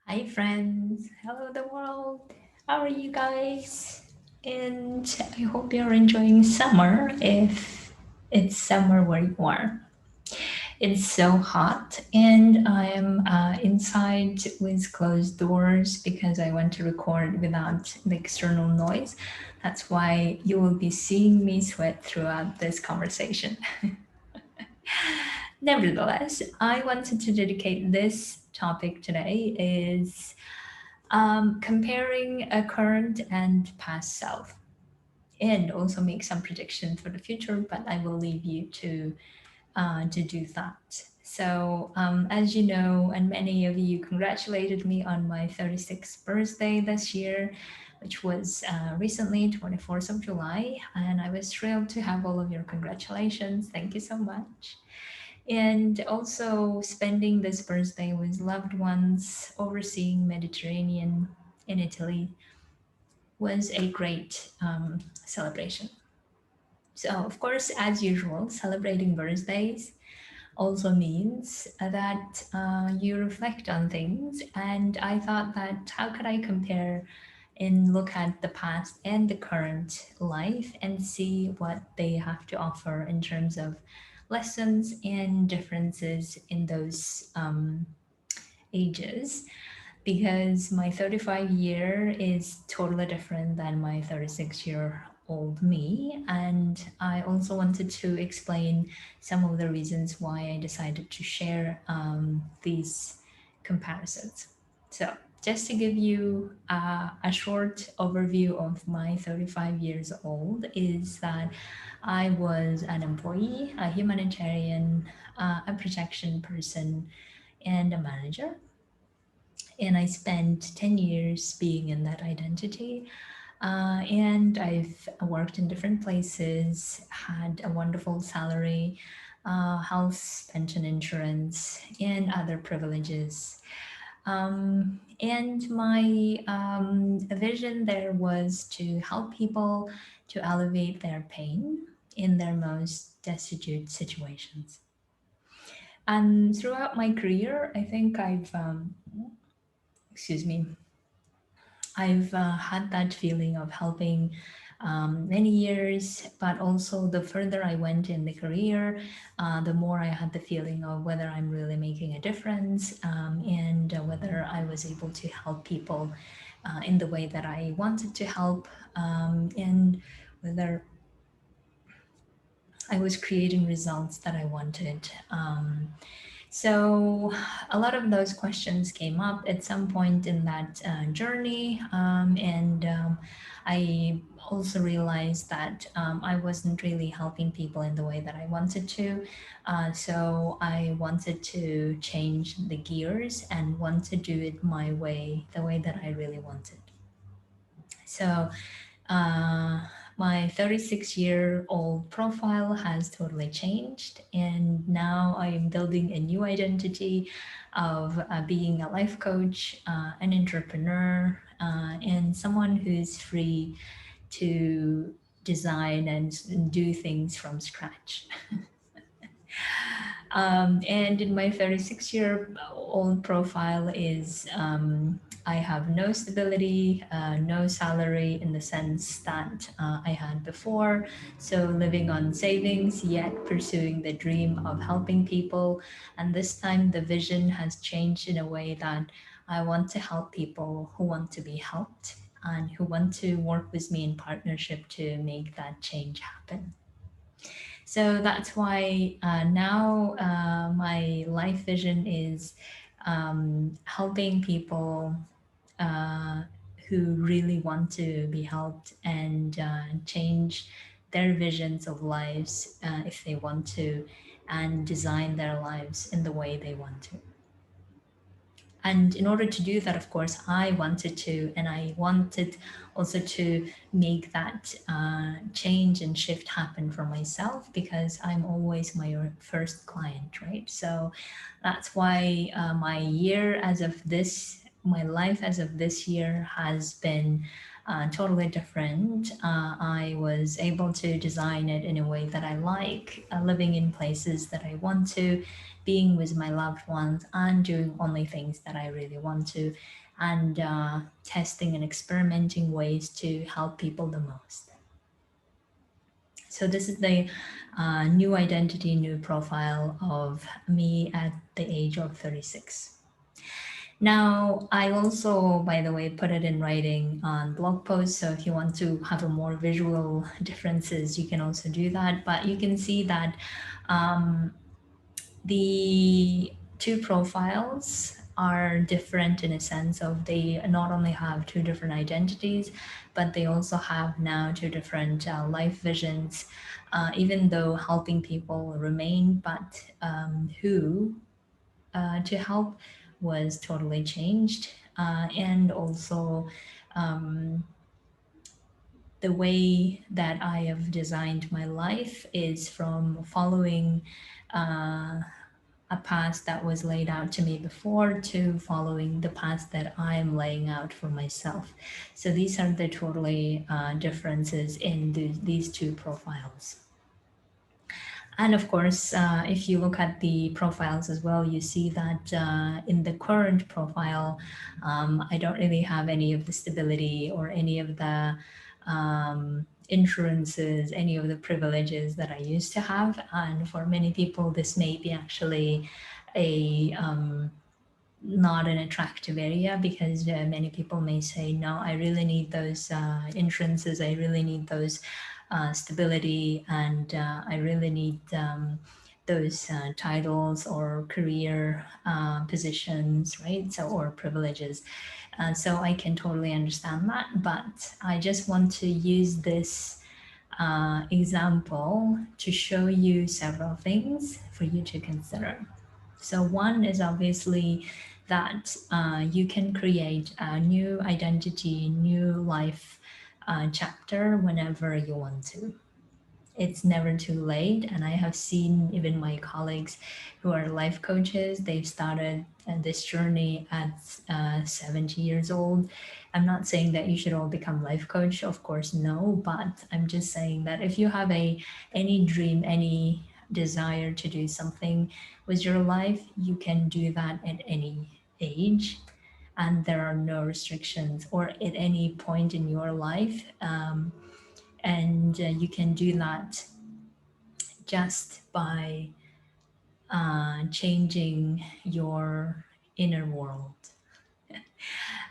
Hi, friends. Hello, the world. How are you guys? And I hope you're enjoying summer if it's summer where you are. It's so hot, and I'm inside with closed doors because I want to record without the external noise. That's why you will be seeing me sweat throughout this conversation. Nevertheless, I wanted to dedicate this topic today is comparing a current and past self, and also make some predictions for the future. But I will leave you to do that. So, as you know, and many of you congratulated me on my 36th birthday this year, which was recently, 24th of July, and I was thrilled to have all of your congratulations. Thank you so much. And also spending this birthday with loved ones, overseeing Mediterranean in Italy was a great celebration. So, of course, as usual, celebrating birthdays also means that you reflect on things. And I thought that how could I compare and look at the past and the current life and see what they have to offer in terms of lessons and differences in those ages, because my 35 year is totally different than my 36-year-old me. And I also wanted to explain some of the reasons why I decided to share these comparisons. So, just to give you a short overview of my 35 years old, is that I was an employee, a humanitarian, a protection person, and a manager, and I spent 10 years being in that identity. And I've worked in different places, had a wonderful salary, health, pension insurance, and other privileges. And my vision there was to help people to elevate their pain in their most destitute situations. And throughout my career, I think excuse me, I've had that feeling of helping many years, but also the further I went in the career, the more I had the feeling of whether I'm really making a difference, and whether I was able to help people in the way that I wanted to help, and whether I was creating results that I wanted. So, a lot of those questions came up at some point in that journey, and I also realized that I wasn't really helping people in the way that I wanted to. So, I wanted to change the gears and want to do it my way, the way that I really wanted. So, uh, my 36-year-old profile has totally changed, and now I am building a new identity of being a life coach, an entrepreneur, and someone who's free to design and do things from scratch. And in my 36-year-old profile is I have no stability, no salary in the sense that I had before. So living on savings, yet pursuing the dream of helping people. And this time the vision has changed in a way that I want to help people who want to be helped and who want to work with me in partnership to make that change happen. So that's why now my life vision is helping people uh, who really want to be helped and change their visions of lives if they want to, and design their lives in the way they want to. And in order to do that, of course, I wanted to, and I wanted also to make that change and shift happen for myself, because I'm always my first client, right? So that's why my life as of this year has been totally different. I was able to design it in a way that I like, living in places that I want to, being with my loved ones, and doing only things that I really want to, and testing and experimenting ways to help people the most. So this is the new identity, new profile of me at the age of 36. Now, I also, by the way, put it in writing on blog posts. So if you want to have a more visual differences, you can also do that. But you can see that um, the two profiles are different in a sense of they not only have two different identities, but they also have now two different life visions, even though helping people remain, but who to help was totally changed. And also the way that I have designed my life is from following a path that was laid out to me before to following the path that I'm laying out for myself. So these are the totally differences in these two profiles. And of course, if you look at the profiles as well, you see that in the current profile, I don't really have any of the stability or any of the insurances, any of the privileges that I used to have. And for many people, this may be actually a not an attractive area because many people may say, no, I really need those insurances, I really need those stability, and I really need those titles or career positions, right? So, or privileges. So I can totally understand that, but I just want to use this example to show you several things for you to consider. So one is obviously that you can create a new identity, new life chapter whenever you want to. It's never too late. And I have seen even my colleagues who are life coaches, they've started this journey at 70 years old. I'm not saying that you should all become life coach, of course, no, but I'm just saying that if you have any dream, any desire to do something with your life, you can do that at any age. And there are no restrictions or at any point in your life. And you can do that just by changing your inner world.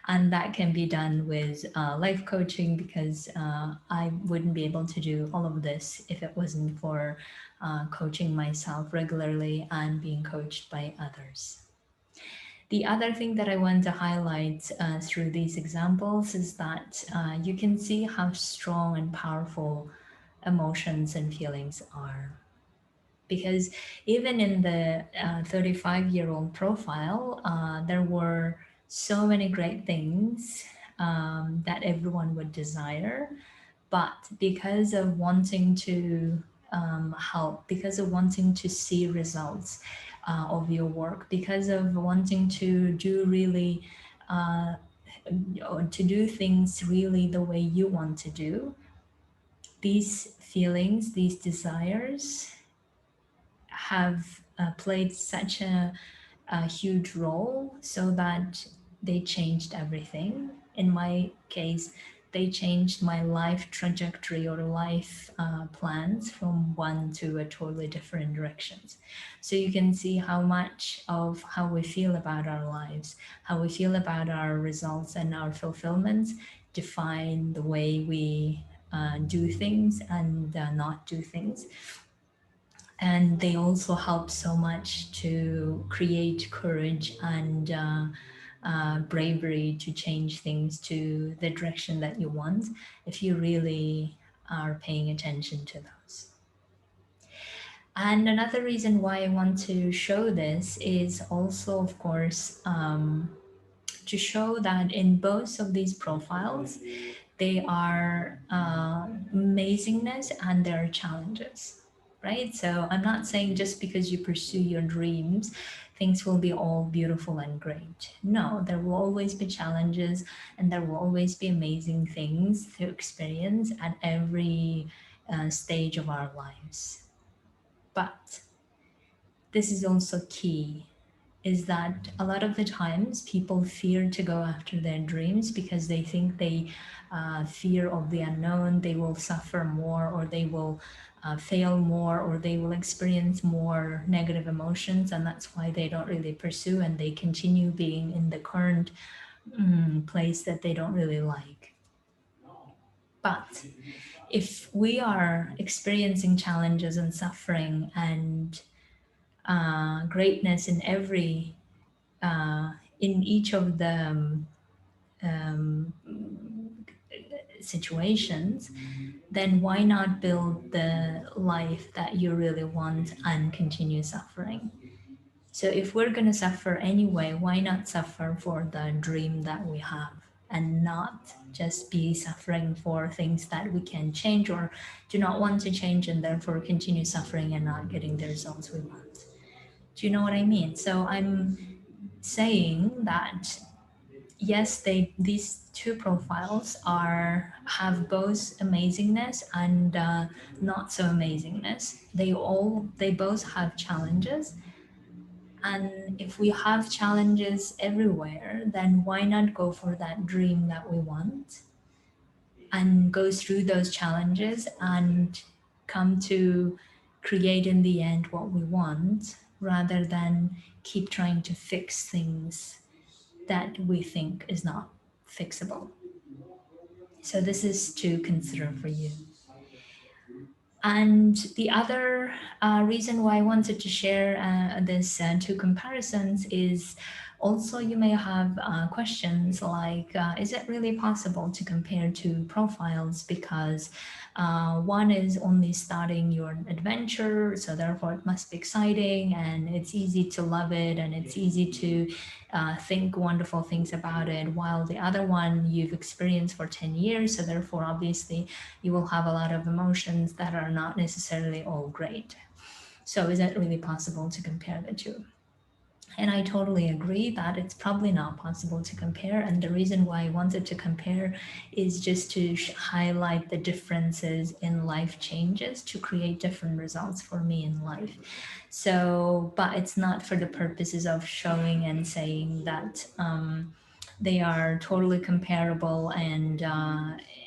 And that can be done with life coaching because I wouldn't be able to do all of this if it wasn't for coaching myself regularly and being coached by others. The other thing that I want to highlight through these examples is that you can see how strong and powerful emotions and feelings are. Because even in the 35-year-old profile, there were so many great things that everyone would desire. But because of wanting to help, because of wanting to see results of your work, because of wanting to do really, to do things really the way you want to do, these feelings, these desires have played such a huge role so that they changed everything. In my case, they changed my life trajectory or life plans from one to a totally different directions. So you can see how much of how we feel about our lives, how we feel about our results and our fulfillments define the way we do things and not do things. And they also help so much to create courage and bravery to change things to the direction that you want if you really are paying attention to those. And another reason why I want to show this is also, of course, to show that in both of these profiles, they are amazingness and there are challenges, right? So I'm not saying just because you pursue your dreams, things will be all beautiful and great. No, there will always be challenges, and there will always be amazing things to experience at every stage of our lives. But this is also key, is that a lot of the times people fear to go after their dreams because they think they fear of the unknown, they will suffer more, or they will fail more, or they will experience more negative emotions, and that's why they don't really pursue, and they continue being in the current place that they don't really like. But if we are experiencing challenges and suffering and greatness in every in each of the um, situations, then why not build the life that you really want and continue suffering? So if we're going to suffer anyway, why not suffer for the dream that we have and not just be suffering for things that we can change or do not want to change, and therefore continue suffering and not getting the results we want? Do you know what I mean? So I'm saying that yes, these two profiles are have both amazingness and not so amazingness. They both have challenges, and if we have challenges everywhere, then why not go for that dream that we want and go through those challenges and come to create in the end what we want, rather than keep trying to fix things that we think is not fixable. So this is to consider for you. And the other reason why I wanted to share this two comparisons is also you may have questions like, is it really possible to compare two profiles? Because one is only starting your adventure, so therefore it must be exciting and it's easy to love it and it's easy to think wonderful things about it, while the other one you've experienced for 10 years, so therefore obviously you will have a lot of emotions that are not necessarily all great. So is it really possible to compare the two? And I totally agree that it's probably not possible to compare. And the reason why I wanted to compare is just to highlight the differences in life changes to create different results for me in life. So, but it's not for the purposes of showing and saying that they are totally comparable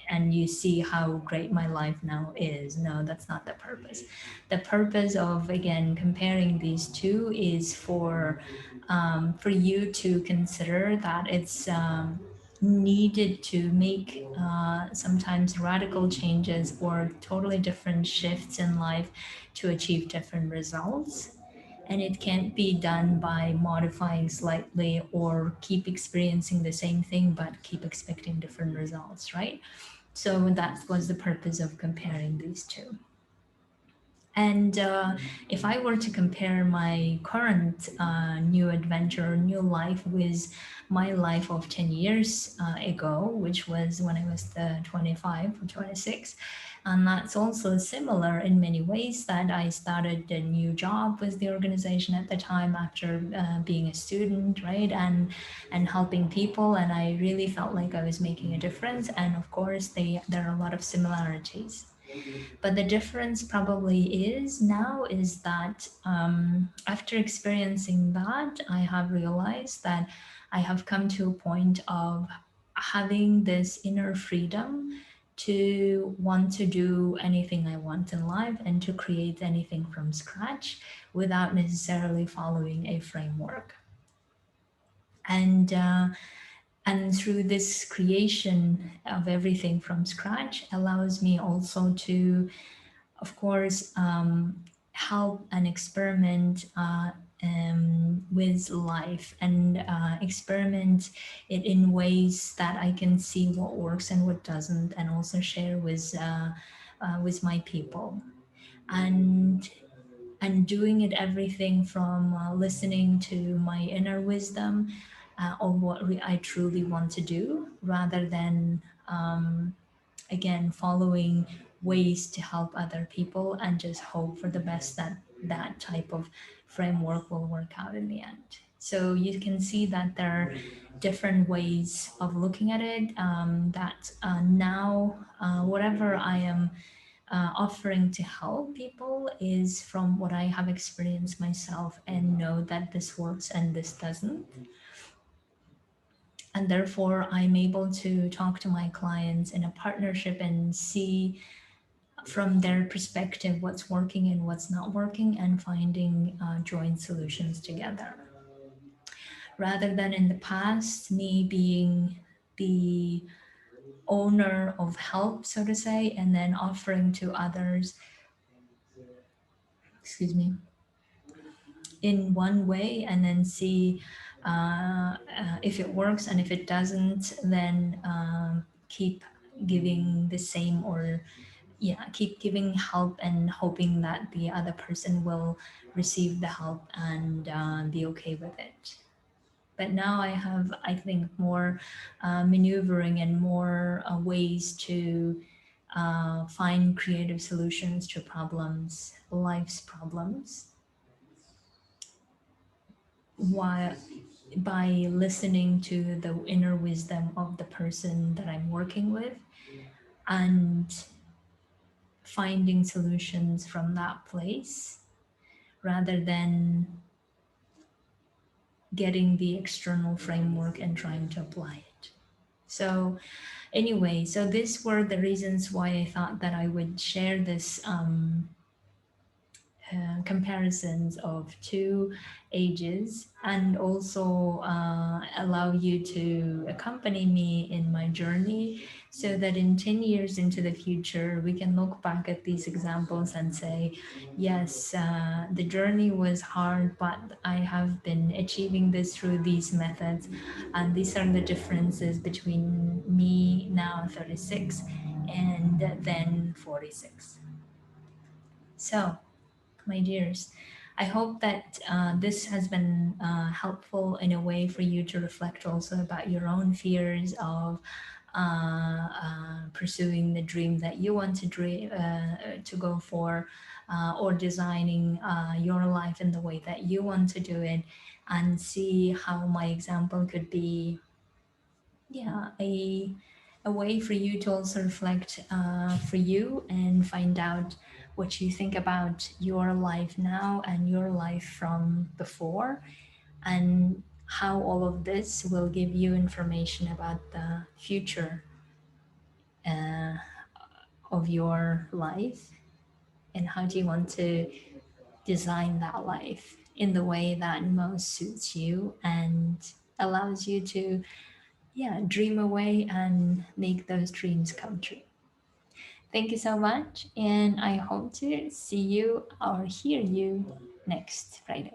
and you see how great my life now is. No, that's not the purpose. The purpose of, again, comparing these two is for you to consider that it's needed to make sometimes radical changes or totally different shifts in life to achieve different results. And it can't be done by modifying slightly or keep experiencing the same thing but keep expecting different results, right? So that was the purpose of comparing these two. And if I were to compare my current new adventure, new life with my life of 10 years ago, which was when I was 25 or 26, and that's also similar in many ways that I started a new job with the organization at the time after being a student, right? And helping people. And I really felt like I was making a difference. And of course, there are a lot of similarities. But the difference probably is now is that after experiencing that, I have realized that I have come to a point of having this inner freedom to want to do anything I want in life and to create anything from scratch without necessarily following a framework. And and through this creation of everything from scratch allows me also to, of course, help and experiment with life and experiment it in ways that I can see what works and what doesn't, and also share with my people. And doing it everything from listening to my inner wisdom of what I truly want to do, rather than again following ways to help other people and just hope for the best that that type of framework will work out in the end. So you can see that there are different ways of looking at it. That now, whatever I am offering to help people is from what I have experienced myself and know that this works and this doesn't. And therefore, I'm able to talk to my clients in a partnership and see from their perspective what's working and what's not working, and finding joint solutions together. Rather than in the past, me being the owner of help, so to say, and then offering to others, excuse me, in one way, and then see if it works, and if it doesn't, then keep giving the same, or yeah, keep giving help and hoping that the other person will receive the help and be okay with it. But now I have, I think, more maneuvering and more ways to find creative solutions to problems, life's problems, while by listening to the inner wisdom of the person that I'm working with, and finding solutions from that place rather than getting the external framework and trying to apply it. So anyway, so these were the reasons why I thought that I would share this comparisons of two ages, and also allow you to accompany me in my journey, so that in 10 years into the future we can look back at these examples and say, yes, the journey was hard, but I have been achieving this through these methods, and these are the differences between me now 36 and then 46. So my dears, I hope that this has been helpful in a way for you to reflect also about your own fears of pursuing the dream that you want to go for, or designing your life in the way that you want to do it, and see how my example could be, yeah, a way for you to also reflect for you and find out what you think about your life now and your life from before, and how all of this will give you information about the future uh, of your life, and how do you want to design that life in the way that most suits you and allows you to, yeah, dream away and make those dreams come true. Thank you so much, and I hope to see you or hear you next Friday.